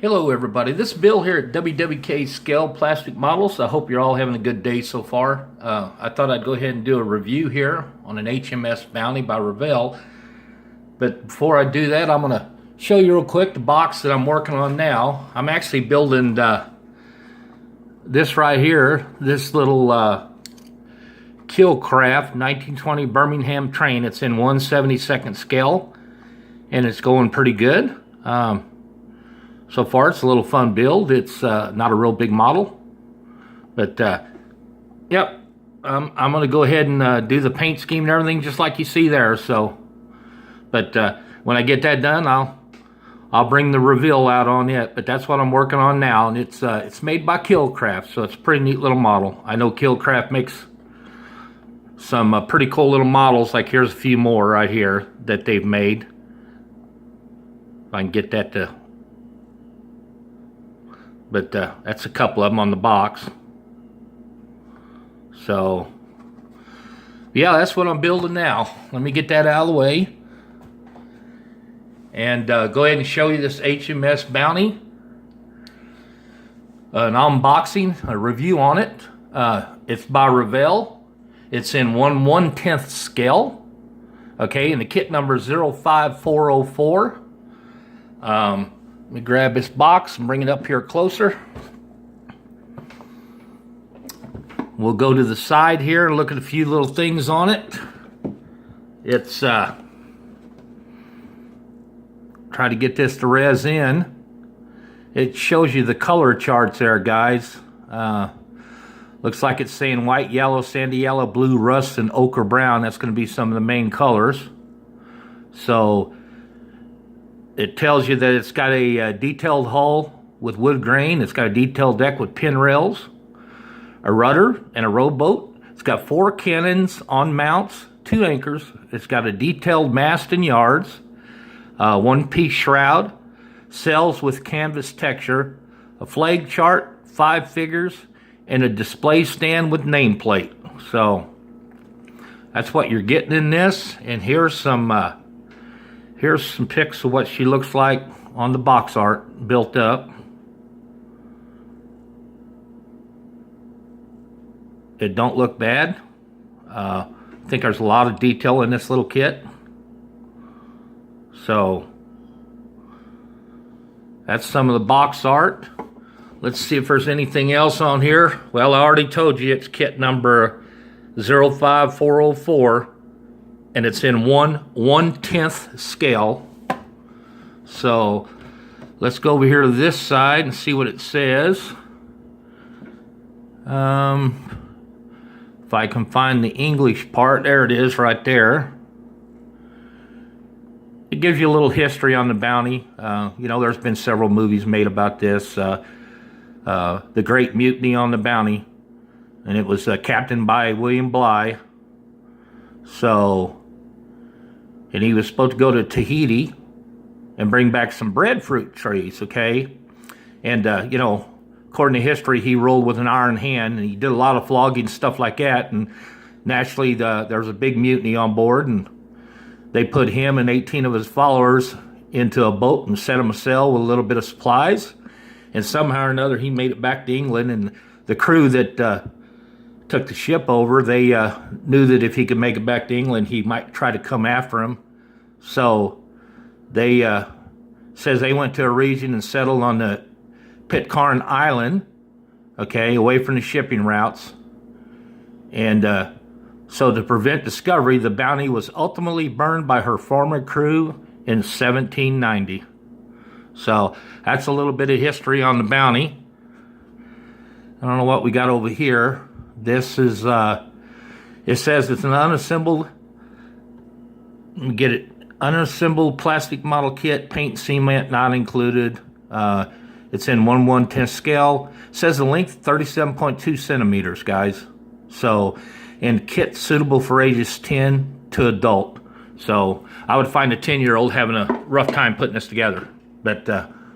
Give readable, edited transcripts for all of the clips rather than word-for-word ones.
Hello everybody, this is Bill here at WWK Scale Plastic Models. I hope you're all having a good day so far. I thought I'd go ahead and do a review here on an HMS Bounty by Revell. But before I do that, I'm going to show you real quick the box that I'm working on now. I'm actually building this right here, this little Killcraft 1920 Birmingham train. It's in 1/72 scale and it's going pretty good. So far, it's a little fun build. It's not a real big model, but yep, I'm going to go ahead and do the paint scheme and everything just like you see there. So, but when I get that done, I'll bring the Revell out on it. But that's what I'm working on now, and it's made by Killcraft, so it's a pretty neat little model. I know Killcraft makes some pretty cool little models. Like here's a few more right here that they've made. If I can get that to. But that's a couple of them on the box. So, yeah, that's what I'm building now. Let me get that out of the way. And go ahead and show you this HMS Bounty. An unboxing, a review on it. It's by Revell. It's in 1/110th scale. Okay, and the kit number is 05404. Let me grab this box and bring it up here closer. We'll go to the side here and look at a few little things on it. It's try to get this to res in. It shows you the color charts there, guys. Looks like it's saying white, yellow, sandy yellow, blue, rust, and ochre brown. That's going to be some of the main colors. So it tells you that it's got a detailed hull with wood grain. It's got a detailed deck with pin rails, a rudder, and a rowboat. It's got 4 cannons on mounts, 2 anchors. It's got a detailed mast and yards, 1-piece shroud, sails with canvas texture, a flag chart, 5 figures, and a display stand with nameplate. So that's what you're getting in this. And here's some pics of what she looks like on the box art built up. It don't look bad. I think there's a lot of detail in this little kit. So that's some of the box art. Let's see if there's anything else on here. Well, I already told you it's kit number 05404. And it's in 1/110th scale. So let's go over here to this side and see what it says. If I can find the English part, there it is right there. It gives you a little history on the Bounty. You know, there's been several movies made about this. The Great Mutiny on the Bounty. And it was captained by William Bligh. So, and he was supposed to go to Tahiti and bring back some breadfruit trees, okay? And, you know, according to history, he ruled with an iron hand, and he did a lot of flogging, stuff like that. And naturally, there was a big mutiny on board, and they put him and 18 of his followers into a boat and set him sail with a little bit of supplies. And somehow or another, he made it back to England, and the crew that took the ship over, they knew that if he could make it back to England, he might try to come after him. So they says they went to a region and settled on the Pitcairn Island, okay, away from the shipping routes. And so to prevent discovery, the Bounty was ultimately burned by her former crew in 1790. So that's a little bit of history on the Bounty. I don't know what we got over here. This is, it says it's an unassembled, let me get it, unassembled plastic model kit, paint cement not included. It's in 1/110th scale. It says the length 37.2 centimeters, guys. So, and kit suitable for ages 10 to adult. So I would find a 10-year-old having a rough time putting this together. But,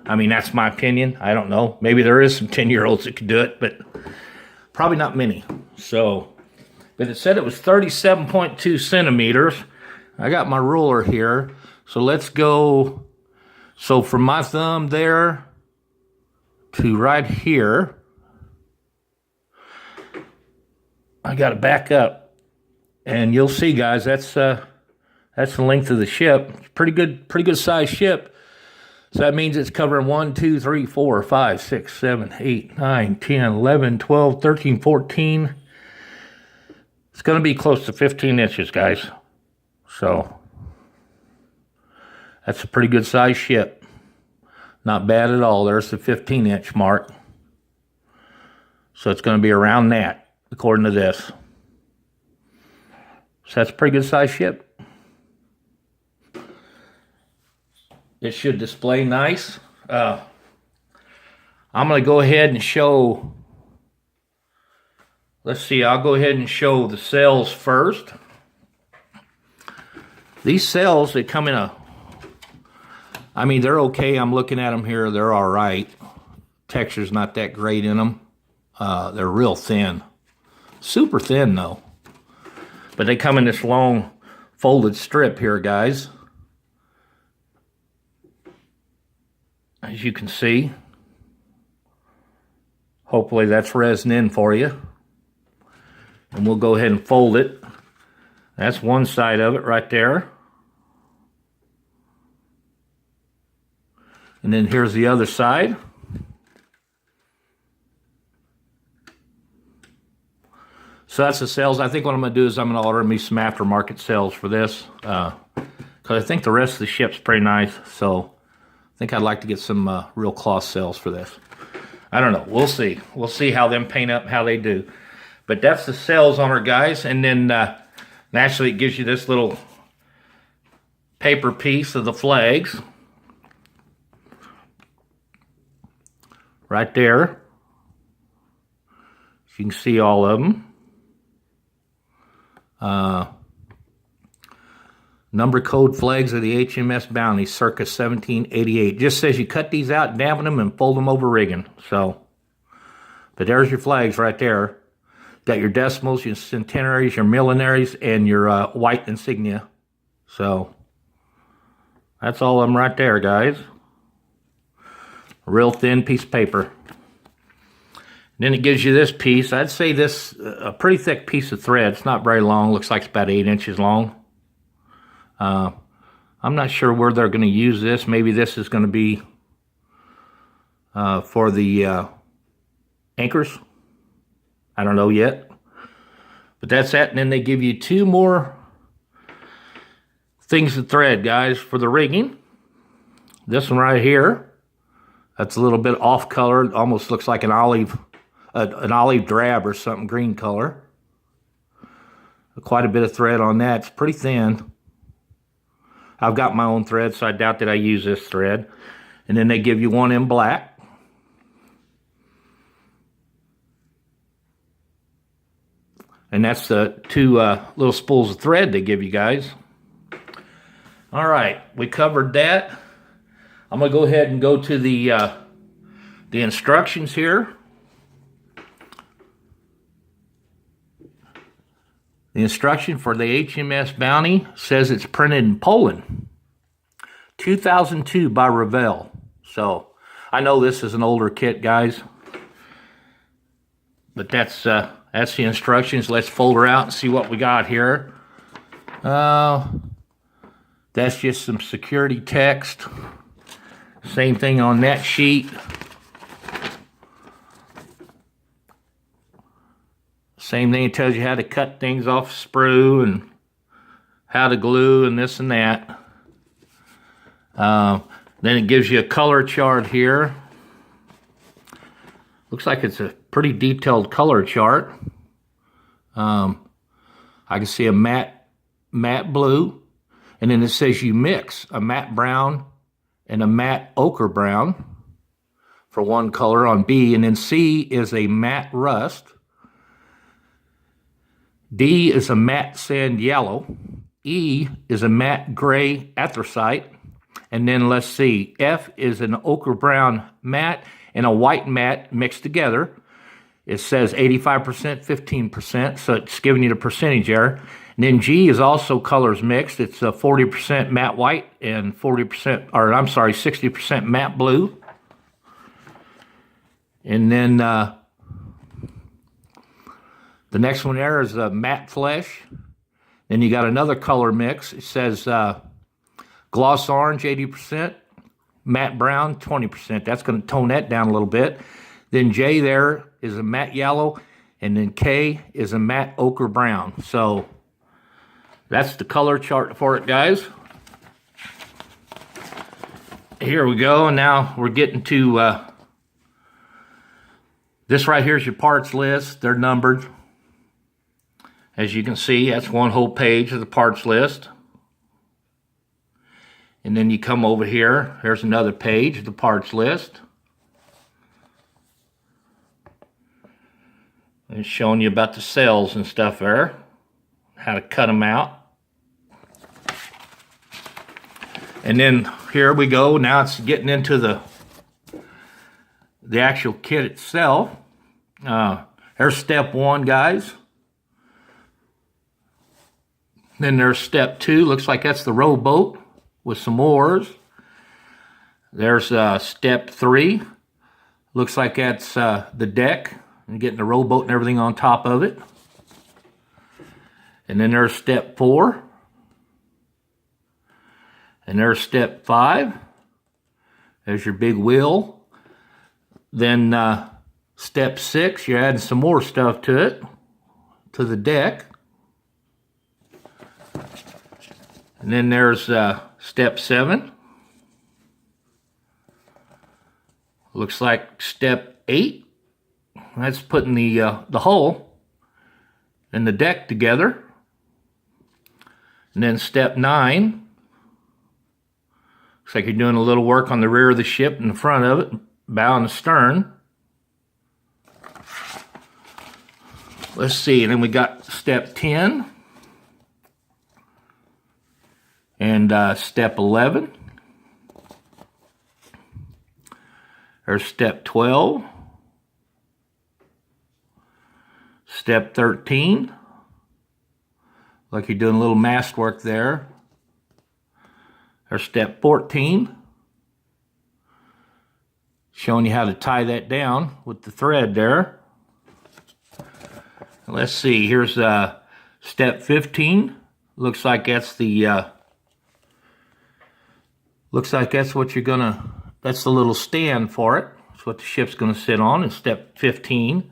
I mean, that's my opinion. I don't know. Maybe there is some 10-year-olds that could do it, but probably not many. So, but it said it was 37.2 centimeters. I got my ruler here. So let's go. So from my thumb there to right here. I got to back up, and you'll see, guys. That's the length of the ship. It's pretty good size ship. So that means it's covering 1, 2, 3, 4, 5, 6, 7, 8, 9, 10, 11, 12, 13, 14. It's going to be close to 15 inches, guys. So that's a pretty good size ship. Not bad at all. There's the 15-inch mark. So it's going to be around that, according to this. So that's a pretty good size ship. It should display nice. I'm going to go ahead and show, let's see, I'll go ahead and show the sails first. These sails, they come in I mean, they're okay. I'm looking at them here. They're all right. Texture's not that great in them. They're real thin. Super thin, though. But they come in this long folded strip here, guys. As you can see. Hopefully that's resin in for you. And we'll go ahead and fold it. That's one side of it right there. And then here's the other side. So that's the sails. I think what I'm going to do is I'm going to order me some aftermarket sails for this. Because I think the rest of the ship's pretty nice. So I think I'd like to get some real cloth sails for this. I don't know. We'll see. We'll see how them paint up, how they do. But that's the sails on her, guys. And then naturally it gives you this little paper piece of the flags. Right there. You can see all of them. Number code flags of the HMS Bounty, circa 1788. Just says you cut these out, dampen them, and fold them over rigging. So, but there's your flags right there. Got your decimals, your centenaries, your millenaries, and your white insignia. So, that's all of them right there, guys. A real thin piece of paper. Then it gives you this piece. I'd say this, a pretty thick piece of thread. It's not very long. Looks like it's about 8 inches long. I'm not sure where they're going to use this. Maybe this is going to be for the anchors. I don't know yet. But that's that. And then they give you 2 more things of thread, guys, for the rigging. This one right here. That's a little bit off color. It almost looks like an olive drab or something, green color. Quite a bit of thread on that. It's pretty thin. I've got my own thread, so I doubt that I use this thread. And then they give you one in black. And that's the 2 little spools of thread they give you guys. All right, we covered that. I'm going to go ahead and go to the instructions here. The instruction for the HMS Bounty says it's printed in Poland. 2002 by Revell. So, I know this is an older kit, guys. But that's the instructions. Let's fold her out and see what we got here. That's just some security text. Same thing on that sheet. Same thing, it tells you how to cut things off sprue and how to glue and this and that. Then it gives you a color chart here. Looks like it's a pretty detailed color chart. I can see a matte blue, and then it says you mix a matte brown and a matte ochre brown for one color on B, and then C is a matte rust. D is a matte sand yellow. E is a matte gray anthracite. And then let's see, F is an ochre brown matte and a white matte mixed together. It says 85%, 15%, so it's giving you the percentage there. And then G is also colors mixed. It's a 40% matte white and 60% matte blue. And then the next one there is matte flesh. Then you got another color mix. It says gloss orange 80%, matte brown 20%. That's going to tone that down a little bit. Then J there is a matte yellow, and then K is a matte ochre brown. So that's the color chart for it, guys. Here we go, and now we're getting to this right here is your parts list. They're numbered. As you can see, that's one whole page of the parts list. And then you come over here, here's another page of the parts list. It's showing you about the cells and stuff there, how to cut them out. And then here we go, now it's getting into the actual kit itself. There's step 1, guys. Then there's step 2, looks like that's the rowboat with some oars. There's step 3, looks like that's the deck and getting the rowboat and everything on top of it. And then there's step 4. And there's step 5. There's your big wheel. Then step 6, you're adding some more stuff to it, to the deck. And then there's step 7. Looks like step 8. That's putting the hull and the deck together. And then step 9. Looks like you're doing a little work on the rear of the ship and the front of it, bow and the stern. Let's see, and then we got step 10. And step 11. There's step 12. Step 13. Like you're doing a little mast work there. There's step 14. Showing you how to tie that down with the thread there. Let's see, here's step 15. Looks like that's the looks like that's what you're gonna, that's the little stand for it. That's what the ship's gonna sit on in step 15.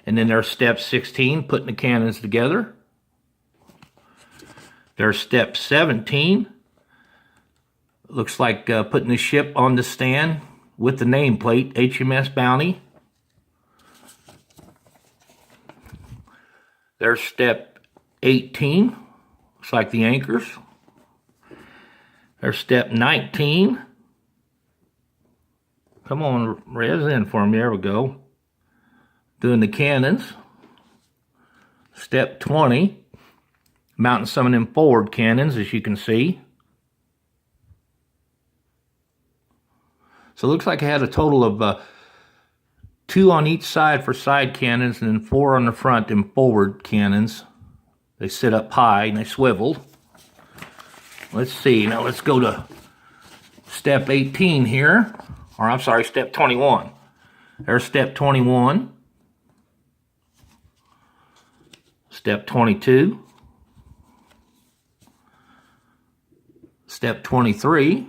And then there's step 16, putting the cannons together. There's step 17. Looks like putting the ship on the stand with the nameplate, HMS Bounty. There's step 18. Looks like the anchors. There's step 19. Come on, Rez, in for me. There we go. Doing the cannons. Step 20. Mounting some of them forward cannons, as you can see. So it looks like I had a total of 2 on each side for side cannons, and then 4 on the front and forward cannons. They sit up high and they swivel. Let's see, now let's go to step 18 here. Or I'm sorry, step 21. There's step 21. Step 22. Step 23.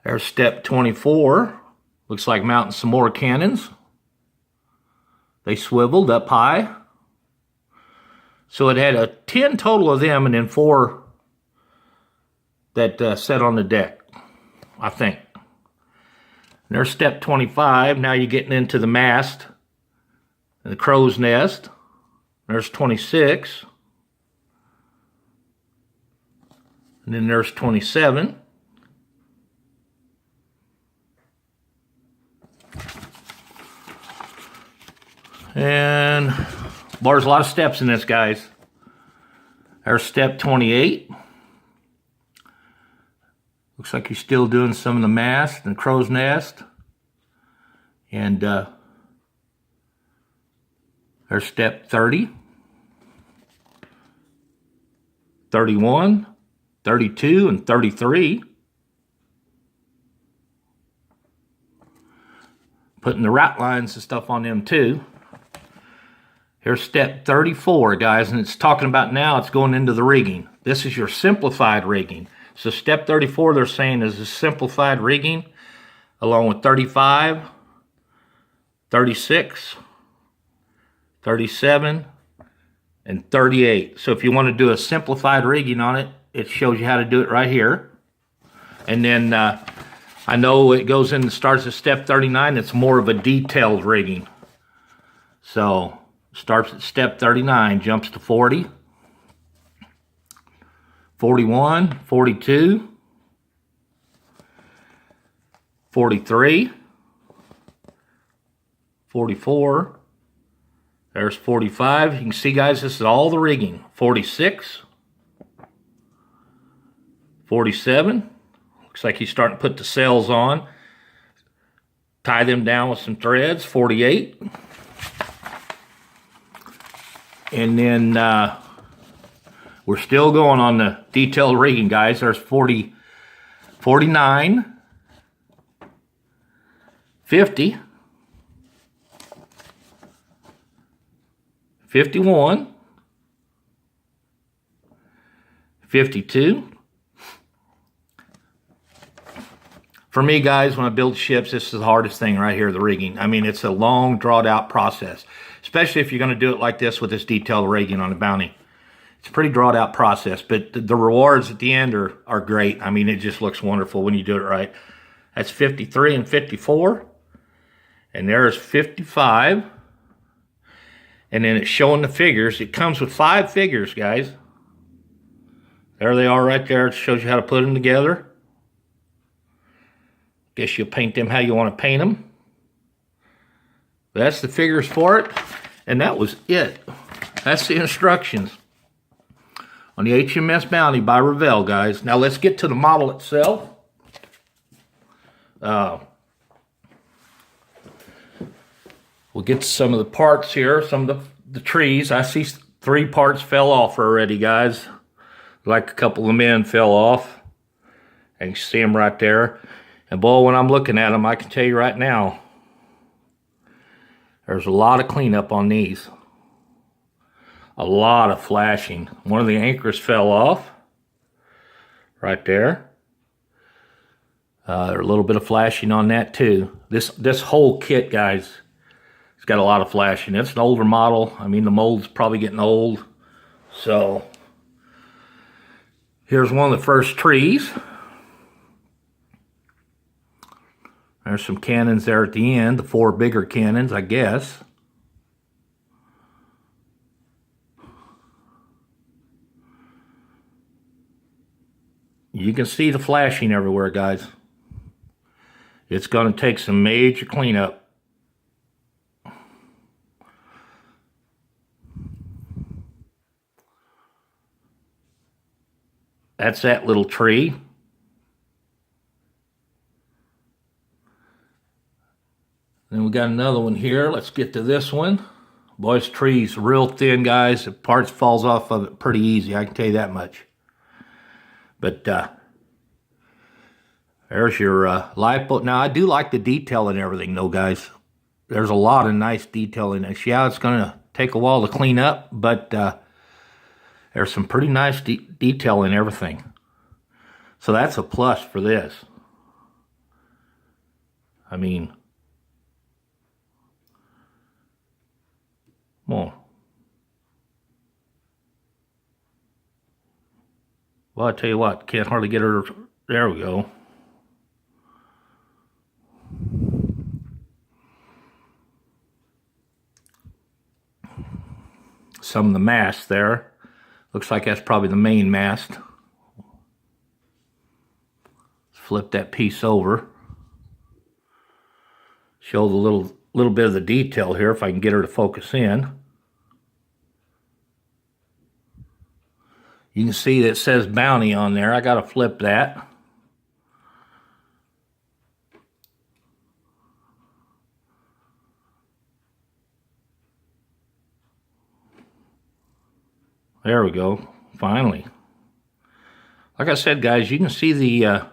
There's step 24. Looks like mounting some more cannons. They swiveled up high. So it had 10 total of them and then 4 that sat on the deck, I think. And there's step 25. Now you're getting into the mast and the crow's nest. There's 26. And then there's 27. And well, there's a lot of steps in this, guys. There's step 28. Looks like you're still doing some of the mast and the crow's nest. And there's step 30, 31, 32, and 33. putting the route lines and stuff on them too. Here's step 34, guys, and it's talking about now it's going into the rigging. This is your simplified rigging. So step 34, they're saying, is a simplified rigging along with 35, 36, 37, and 38. So if you want to do a simplified rigging on it, it shows you how to do it right here. And then I know it goes in and starts at step 39. It's more of a detailed rigging. So starts at step 39, jumps to 40, 41, 42, 43, 44, there's 45. You can see, guys, this is all the rigging. 46, 47, looks like he's starting to put the sails on. Tie them down with some threads. 48. And then we're still going on the detailed rigging, guys. There's 40, 49, 50, 51, 52. For me, guys, when I build ships, this is the hardest thing right here, the rigging. I mean, it's a long, drawn-out process, especially if you're going to do it like this with this detailed rigging on the Bounty. It's a pretty drawn-out process, but the rewards at the end are great. I mean, it just looks wonderful when you do it right. That's 53 and 54, and there's 55, and then it's showing the figures. It comes with 5 figures, guys. There they are right there. It shows you how to put them together. Guess you'll paint them how you want to paint them. But that's the figures for it. And that was it. That's the instructions on the HMS Bounty by Revell, guys. Now let's get to the model itself. We'll get to some of the parts here, some of the trees. I see 3 parts fell off already, guys. Like a couple of the men fell off. And you can see them right there. And boy, when I'm looking at them, I can tell you right now, there's a lot of cleanup on these. A lot of flashing. One of the anchors fell off. Right there. There's a little bit of flashing on that too. This whole kit, guys, it's got a lot of flashing. It's an older model. I mean, the mold's probably getting old. So, here's one of the first trees. There's some cannons there at the end, the 4 bigger cannons, I guess. You can see the flashing everywhere, guys. It's going to take some major cleanup. That's that little tree. Then we got another one here. Let's get to this one. Boy, this tree's real thin, guys. The parts falls off of it pretty easy, I can tell you that much. But there's your lifeboat. Now, I do like the detail and everything, though, guys. There's a lot of nice detail in this. Yeah, it's going to take a while to clean up, but there's some pretty nice detail in everything. So that's a plus for this. I mean, well, I tell you what, can't hardly get her. There we go. Some of the mast there. Looks like that's probably the main mast. Flip that piece over. Show the little bit of the detail here if I can get her to focus in. You can see that it says Bounty on there. I got to flip that. There we go. Finally. Like I said, guys, you can see the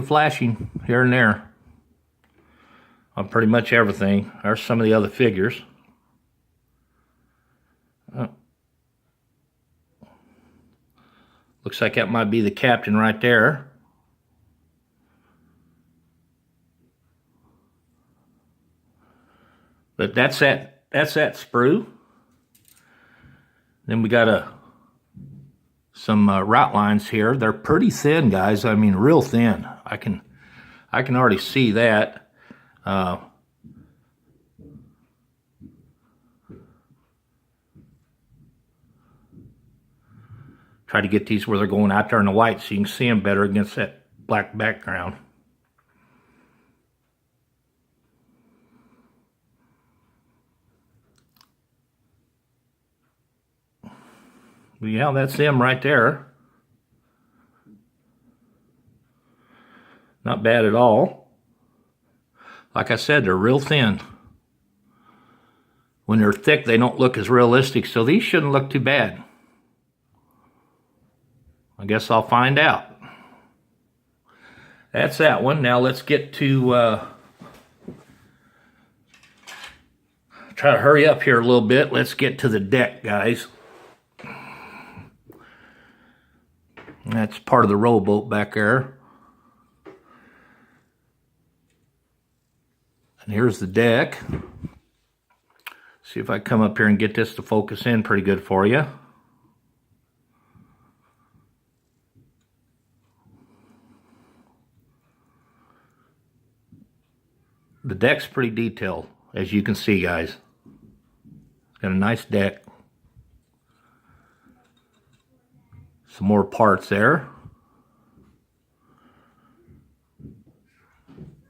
flashing here and there. on pretty much everything. There's some of the other figures. Looks like that might be the captain right there. But that's that sprue. Then we got some route lines here. They're pretty thin, guys. I mean, real thin. I can already see that. Try to get these where they're going out there in the white so you can see them better against that black background. But yeah, that's them right there. Not bad at all. Like I said, they're real thin. When they're thick, they don't look as realistic, so these shouldn't look too bad. I guess I'll find out. That's that one. Now let's get to... try to hurry up here a little bit. Let's get to the deck, guys. That's part of the rowboat back there. And here's the deck. See if I come up here and get this to focus in pretty good for you. The deck's pretty detailed, as you can see, guys. It's got a nice deck. Some more parts there.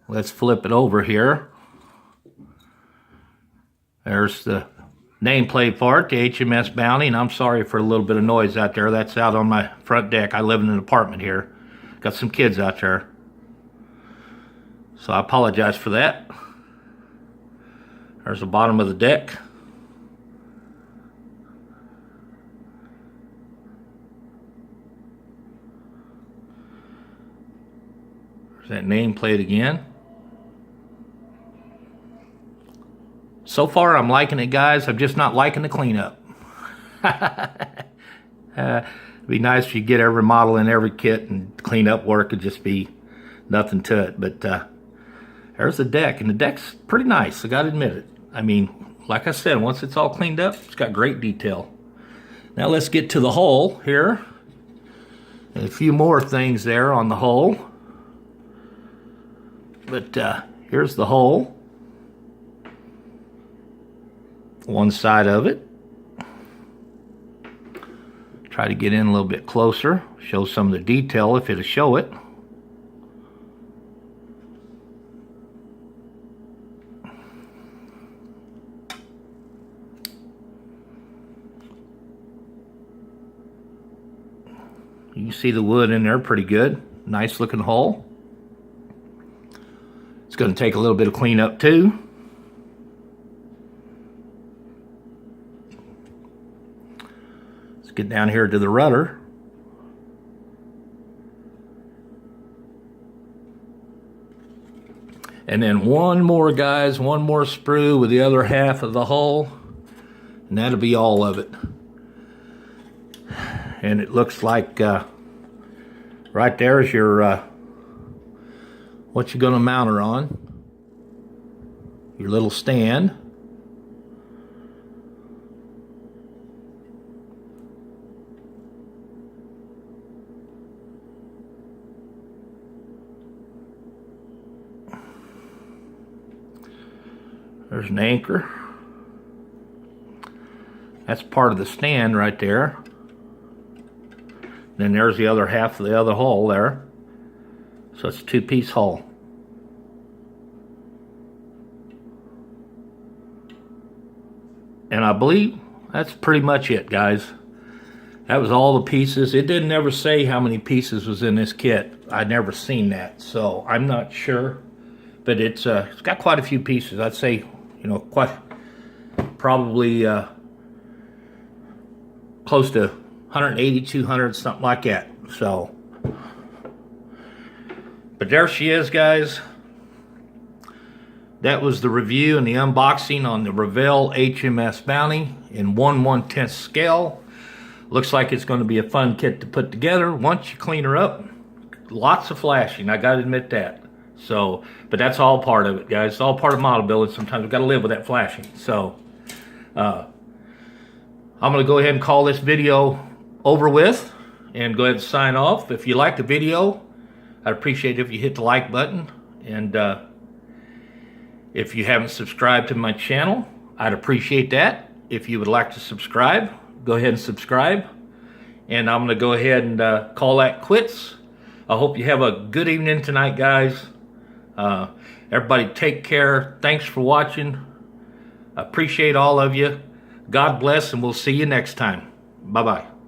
Let's flip it over here. There's the nameplate part, the H.M.S. Bounty, and I'm sorry for a little bit of noise out there. That's out on my front deck. I live in an apartment here. Got some kids out there. So I apologize for that. There's the bottom of the deck. There's that nameplate again. So far I'm liking it, guys. I'm just not liking the cleanup. It'd be nice if you get every model in every kit and cleanup work would just be nothing to it. But there's the deck, and the deck's pretty nice, I gotta admit it. I mean, like I said, once it's all cleaned up, it's got great detail. Now let's get to the hull here. And a few more things there on the hull. But here's the hull. One side of it. Try to get in a little bit closer, show some of the detail if it'll show it. You can see the wood in there pretty good. Nice looking hull. It's going to take a little bit of cleanup too. Let's get down here to the rudder. And then one more, guys, one more sprue with the other half of the hull. And that'll be all of it. And it looks like right there is your what you're going to mount her on. Your little stand. There's an anchor. That's part of the stand right there. Then there's the other half of the other hull there. So it's a two-piece hull. And I believe that's pretty much it, guys. That was all the pieces. It didn't ever say how many pieces was in this kit. I'd never seen that, so I'm not sure. But it's got quite a few pieces. I'd say, you know, probably close to 180, 200, something like that. So, but there she is, guys. that was the review and the unboxing on the Revell HMS Bounty in 1/110 scale. Looks like it's going to be a fun kit to put together once you clean her up. Lots of flashing, I got to admit that. So, but that's all part of it, guys. It's all part of model building. Sometimes we've got to live with that flashing. So, I'm going to go ahead and call this video over with and go ahead and sign off. If you like the video, I'd appreciate it if you hit the like button. And if you haven't subscribed to my channel, I'd appreciate that. If you would like to subscribe, go ahead and subscribe. And I'm going to go ahead and call that quits. I hope you have a good evening tonight, guys. Everybody take care. Thanks for watching. I appreciate all of you. God bless, and we'll see you next time. Bye-bye.